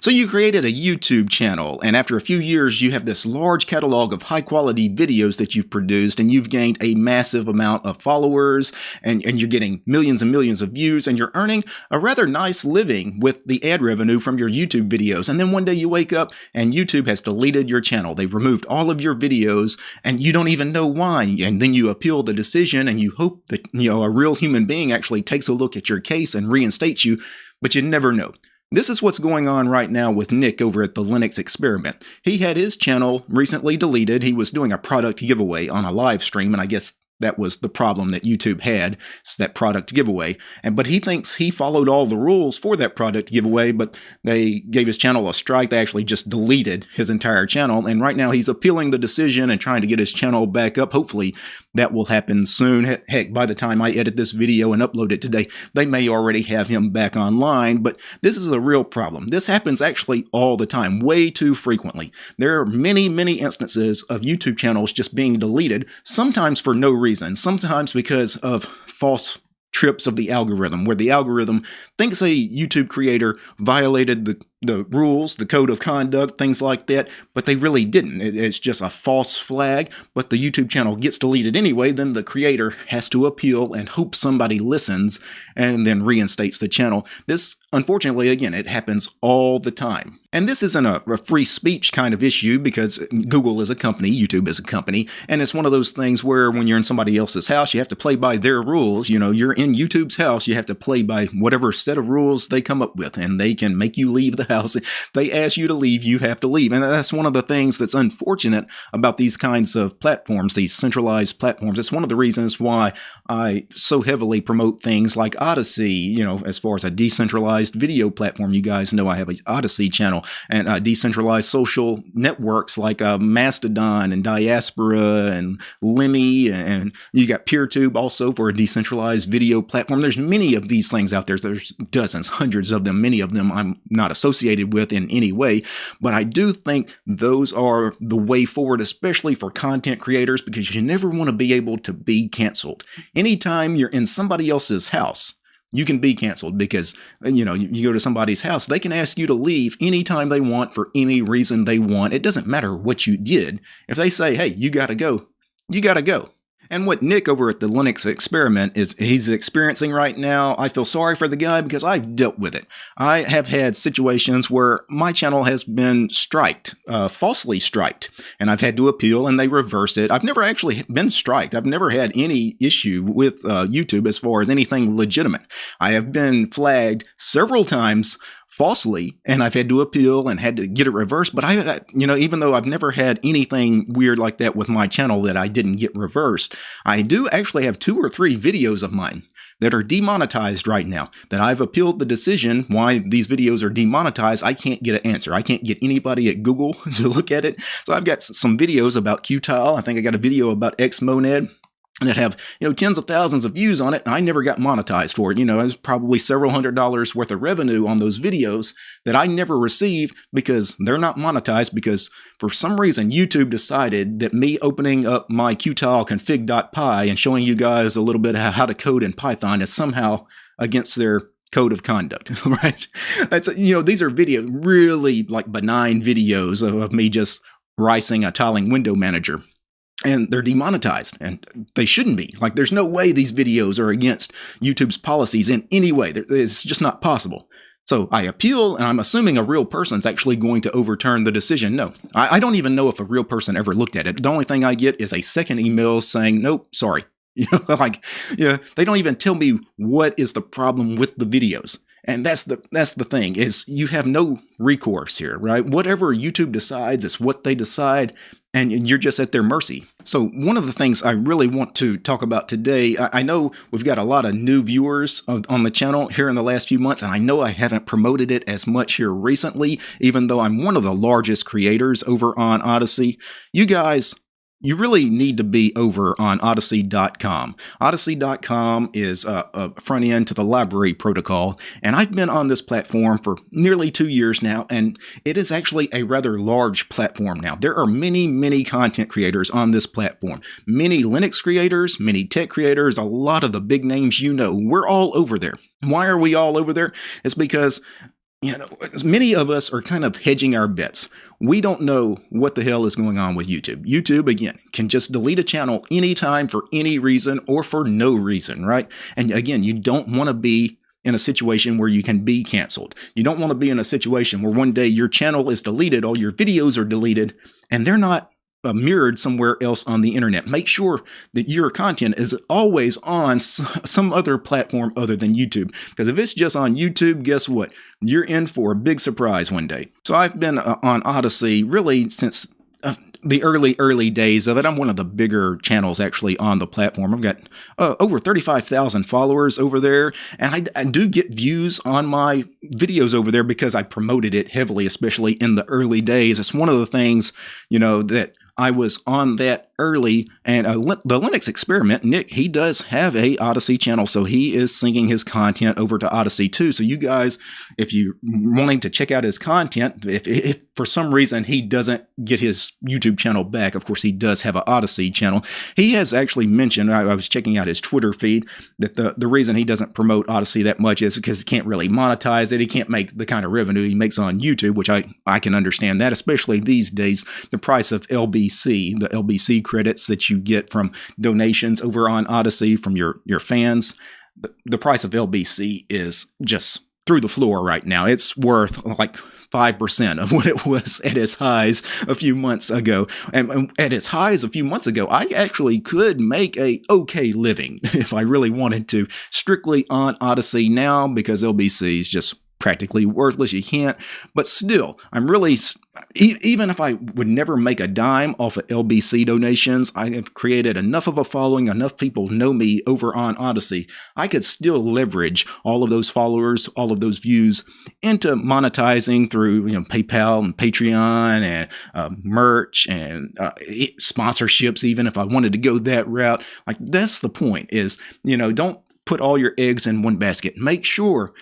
So you created a YouTube channel, and after a few years, you have this large catalog of high-quality videos that you've produced, and you've gained a massive amount of followers, and you're getting millions and millions of views, and you're earning a rather nice living with the ad revenue from your YouTube videos. And then one day you wake up, and YouTube has deleted your channel. They've removed all of your videos, and you don't even know why. And then you appeal the decision, and you hope that a real human being actually takes a look at your case and reinstates you, but you never know. This is what's going on right now with Nick over at the Linux Experiment. He had his channel recently deleted. He was doing a product giveaway on a live stream, and I guess that was the problem that YouTube had, it's that product giveaway. But he thinks he followed all the rules for that product giveaway, but they gave his channel a strike. They actually just deleted his entire channel, and right now he's appealing the decision and trying to get his channel back up. Hopefully that will happen soon. Heck, by the time I edit this video and upload it today, they may already have him back online, but this is a real problem. This happens actually all the time, way too frequently. There are many, many instances of YouTube channels just being deleted, sometimes for no reason. Sometimes because of false trips of the algorithm, where the algorithm thinks a YouTube creator violated the rules, the code of conduct, things like that, but they really didn't. It's just a false flag, but the YouTube channel gets deleted anyway. Then the creator has to appeal and hope somebody listens and then reinstates the channel. This, unfortunately, again, it happens all the time. And this isn't a free speech kind of issue, because Google is a company, YouTube is a company, and it's one of those things where when you're in somebody else's house, you have to play by their rules. You're in YouTube's house, you have to play by whatever set of rules they come up with, and they can make you leave the house. They ask you to leave, you have to leave. And that's one of the things that's unfortunate about these kinds of platforms, these centralized platforms. It's one of the reasons why I so heavily promote things like Odyssey, as far as a decentralized video platform. You guys know I have an Odyssey channel, and decentralized social networks like Mastodon and Diaspora and Lemmy, and you got PeerTube also for a decentralized video platform. There's many of these things out there. There's dozens, hundreds of them. Many of them I'm not associated with in any way, but I do think those are the way forward, especially for content creators, because you never want to be able to be canceled. Anytime you're in somebody else's house, you can be canceled, because, you go to somebody's house, they can ask you to leave anytime they want for any reason they want. It doesn't matter what you did. If they say, hey, you got to go, you got to go. And what Nick over at the Linux Experiment he's experiencing right now, I feel sorry for the guy, because I've dealt with it. I have had situations where my channel has been striked, falsely striked, and I've had to appeal and they reverse it. I've never actually been striked. I've never had any issue with YouTube as far as anything legitimate. I have been flagged several times falsely, and I've had to appeal and had to get it reversed. But even though I've never had anything weird like that with my channel that I didn't get reversed, I do actually have 2 or 3 videos of mine that are demonetized right now, that I've appealed the decision why these videos are demonetized. I can't get an answer. I can't get anybody at Google to look at it. So I've got some videos about Qtile. I think I got a video about Xmonad that have, tens of thousands of views on it, and I never got monetized for it. It was probably several $100s worth of revenue on those videos that I never received, because they're not monetized, because for some reason YouTube decided that me opening up my Qtile config.py and showing you guys a little bit of how to code in Python is somehow against their code of conduct, right? These are really like benign videos of me just ricing a tiling window manager. And they're demonetized, and they shouldn't be. Like, there's no way these videos are against YouTube's policies in any way. It's just not possible. So I appeal, and I'm assuming a real person's actually going to overturn the decision. No, I don't even know if a real person ever looked at it. The only thing I get is a second email saying, nope, sorry. They don't even tell me what is the problem with the videos. And that's the thing, is you have no recourse here, right? Whatever YouTube decides is what they decide, and you're just at their mercy. So one of the things I really want to talk about today, I know we've got a lot of new viewers on the channel here in the last few months, and I know I haven't promoted it as much here recently, even though I'm one of the largest creators over on Odyssey. You guys, you really need to be over on Odyssey.com. Odyssey.com is a front end to the library protocol, and I've been on this platform for nearly 2 years now, and it is actually a rather large platform now. There are many, many content creators on this platform. Many Linux creators, many tech creators, a lot of the big names we're all over there. Why are we all over there? It's because Many of us are kind of hedging our bets. We don't know what the hell is going on with YouTube. YouTube, again, can just delete a channel anytime for any reason or for no reason, right? And again, you don't want to be in a situation where you can be canceled. You don't want to be in a situation where one day your channel is deleted, all your videos are deleted, and they're not mirrored somewhere else on the internet. Make sure that your content is always on some other platform other than YouTube. Because if it's just on YouTube, guess what? You're in for a big surprise one day. So I've been on Odyssey really since the early days of it. I'm one of the bigger channels actually on the platform. I've got over 35,000 followers over there, and I do get views on my videos over there because I promoted it heavily, especially in the early days. It's one of the things, that I was on that early, and the Linux Experiment, Nick, he does have a Odyssey channel, so he is syncing his content over to Odyssey too. So you guys, if you're wanting to check out his content, if for some reason he doesn't get his YouTube channel back, of course he does have an Odyssey channel. He has actually mentioned, I was checking out his Twitter feed, that the reason he doesn't promote Odyssey that much is because he can't really monetize it. He can't make the kind of revenue he makes on YouTube, which I can understand that, especially these days. The price of LBC, the LBC credits that you get from donations over on Odyssey from your fans, the price of LBC is just through the floor right now. It's worth like 5% of what it was at its highs a few months ago. And at its highs a few months ago, I actually could make a okay living if I really wanted to, strictly on Odyssey now, because LBC is just practically worthless. You can't. But still, I'm really, even if I would never make a dime off of LBC donations, I have created enough of a following, enough people know me over on Odyssey, I could still leverage all of those followers, all of those views into monetizing through PayPal and Patreon and merch and sponsorships, even if I wanted to go that route. Like, that's the point, is, don't put all your eggs in one basket. Make sure,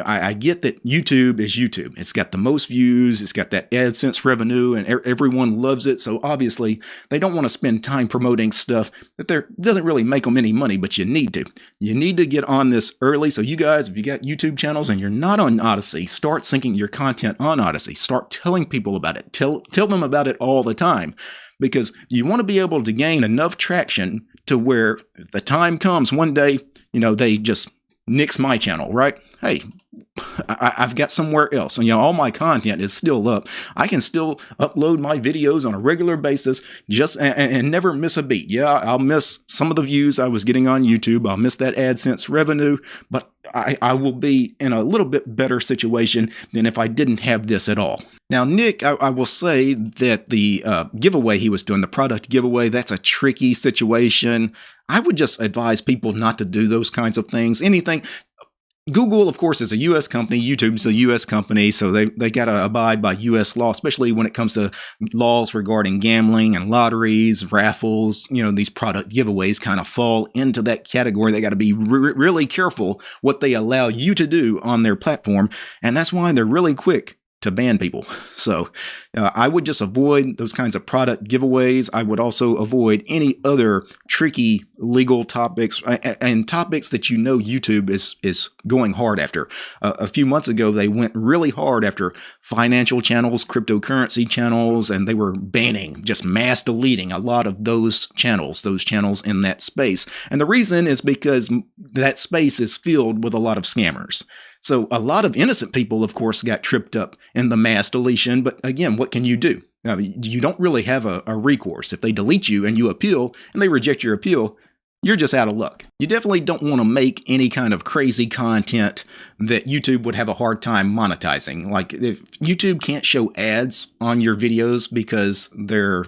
I get that YouTube is YouTube. It's got the most views. It's got that AdSense revenue, and everyone loves it. So obviously, they don't want to spend time promoting stuff that doesn't really make them any money, but you need to. You need to get on this early. So you guys, if you got YouTube channels and you're not on Odyssey, start syncing your content on Odyssey. Start telling people about it. Tell them about it all the time, because you want to be able to gain enough traction to where if the time comes one day, they just nix my channel, right? Hey, I've got somewhere else, and all my content is still up. I can still upload my videos on a regular basis, just and never miss a beat. Yeah, I'll miss some of the views I was getting on YouTube. I'll miss that AdSense revenue, but I will be in a little bit better situation than if I didn't have this at all. Now, Nick, I will say that the giveaway he was doing, the product giveaway, that's a tricky situation. I would just advise people not to do those kinds of things. Google, of course, is a U.S. company. YouTube's a U.S. company, so they got to abide by U.S. law, especially when it comes to laws regarding gambling and lotteries, raffles. These product giveaways kind of fall into that category. They got to be really careful what they allow you to do on their platform, and that's why they're really quick to ban people. So I would just avoid those kinds of product giveaways. I would also avoid any other tricky legal topics and topics that YouTube is going hard after. A few months ago, they went really hard after financial channels, cryptocurrency channels, and they were banning, just mass deleting a lot of those channels in that space. And the reason is because that space is filled with a lot of scammers. So a lot of innocent people, of course, got tripped up in the mass deletion. But again, what can you do? You don't really have a recourse. If they delete you and you appeal and they reject your appeal, you're just out of luck. You definitely don't want to make any kind of crazy content that YouTube would have a hard time monetizing. Like, if YouTube can't show ads on your videos because they're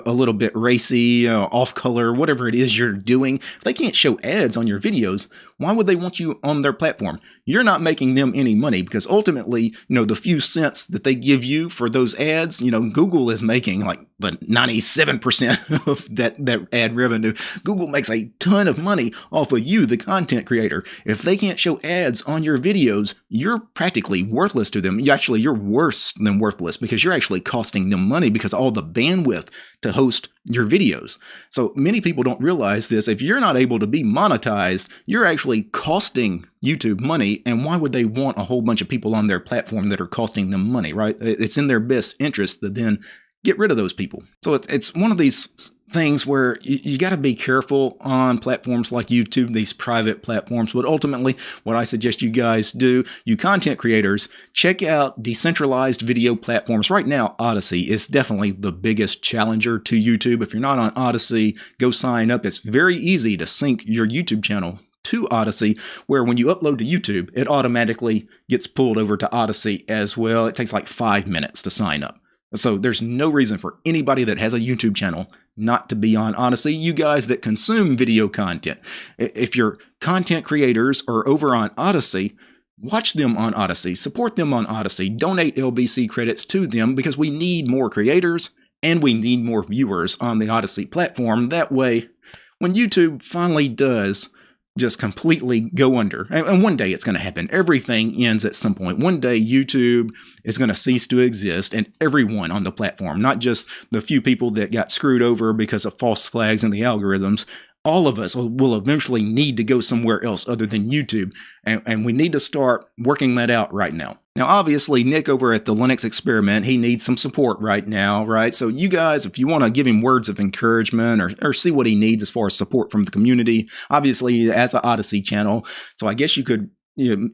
a little bit racy, off color, whatever it is you're doing, if they can't show ads on your videos, why would they want you on their platform? You're not making them any money, because ultimately, the few cents that they give you for those ads, Google is making like the 97% of that ad revenue. Google makes a ton of money off of you, the content creator. If they can't show ads on your videos, you're practically worthless to them. You're worse than worthless, because you're actually costing them money, because all the bandwidth to host your videos. So many people don't realize this. If you're not able to be monetized, you're actually costing YouTube money. And why would they want a whole bunch of people on their platform that are costing them money, right? It's in their best interest to then get rid of those people. So it's one of these things where you got to be careful on platforms like YouTube, these private platforms. But ultimately, what I suggest you guys do, you content creators, check out decentralized video platforms. Right now, Odyssey is definitely the biggest challenger to YouTube. If you're not on Odyssey, go sign up. It's very easy to sync your YouTube channel to Odyssey, where when you upload to YouTube, it automatically gets pulled over to Odyssey as well. It takes like 5 minutes to sign up. So there's no reason for anybody that has a YouTube channel not to be on Odyssey. You guys that consume video content, if your content creators are over on Odyssey, watch them on Odyssey, support them on Odyssey, donate LBC credits to them, because we need more creators and we need more viewers on the Odyssey platform. That way, when YouTube finally does just completely go under, and one day it's going to happen. Everything ends at some point. One day YouTube is going to cease to exist, and everyone on the platform, not just the few people that got screwed over because of false flags in the algorithms, all of us will eventually need to go somewhere else other than YouTube, and we need to start working that out right now. Now, obviously, Nick over at the Linux Experiment, he needs some support right now, right? So you guys, if you want to give him words of encouragement or see what he needs as far as support from the community, obviously, he has an Odyssey channel, so I guess you could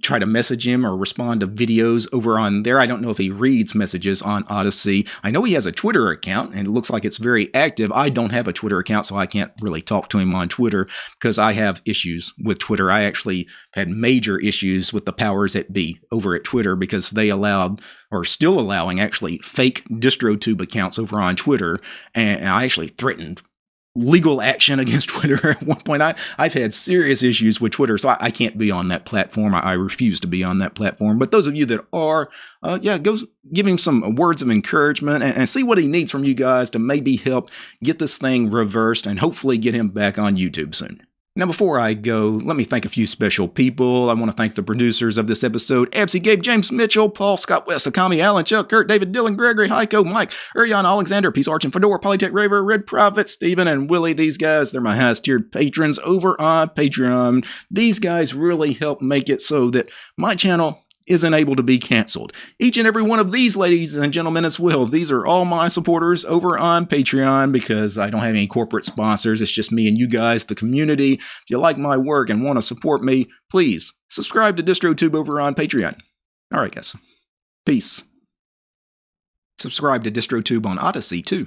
try to message him or respond to videos over on there. I don't know if he reads messages on Odyssey. I know he has a Twitter account, and it looks like it's very active. I don't have a Twitter account, so I can't really talk to him on Twitter because I have issues with Twitter. I actually had major issues with the powers that be over at Twitter because they allowed, or still allowing actually, fake DistroTube accounts over on Twitter, and I actually threatened legal action against Twitter at one point. I've had serious issues with Twitter, so I can't be on that platform. I refuse to be on that platform. But those of you that are, go give him some words of encouragement and see what he needs from you guys to maybe help get this thing reversed and hopefully get him back on YouTube soon. Now, before I go, let me thank a few special people. I want to thank the producers of this episode: Absy, Gabe, James, Mitchell, Paul, Scott, West, Akami, Alan, Chuck, Kurt, David, Dylan, Gregory, Heiko, Mike, Urian, Alexander, Peace, Arch, and Fedora, Polytech, Raver, Red Prophet, Steven, and Willie. These guys, they're my highest tiered patrons over on Patreon. These guys really help make it so that my channel isn't able to be canceled. Each and every one of these ladies and gentlemen as well, these are all my supporters over on Patreon because I don't have any corporate sponsors. It's just me and you guys, the community. If you like my work and want to support me, please subscribe to DistroTube over on Patreon. All right, guys. Peace. Subscribe to DistroTube on Odyssey, too.